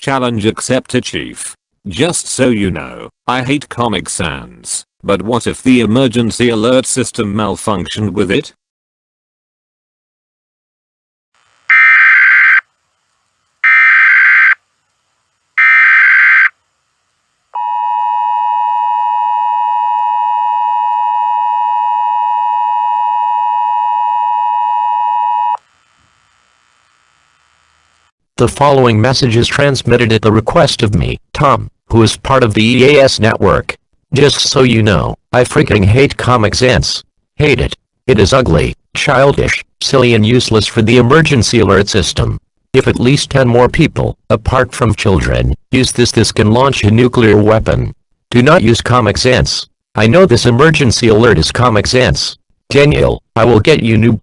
Challenge accepted, Chief. Just so you know, I hate Comic Sans, but what if the emergency alert system malfunctioned with it? The following message is transmitted at the request of me, Tom, who is part of the EAS network. Just so you know, I freaking hate Comic Sans. Hate it. It is ugly, childish, silly and useless for the emergency alert system. If at least 10 more people, apart from children, use this can launch a nuclear weapon. Do not use Comic Sans. I know this emergency alert is Comic Sans. Daniel, I will get you new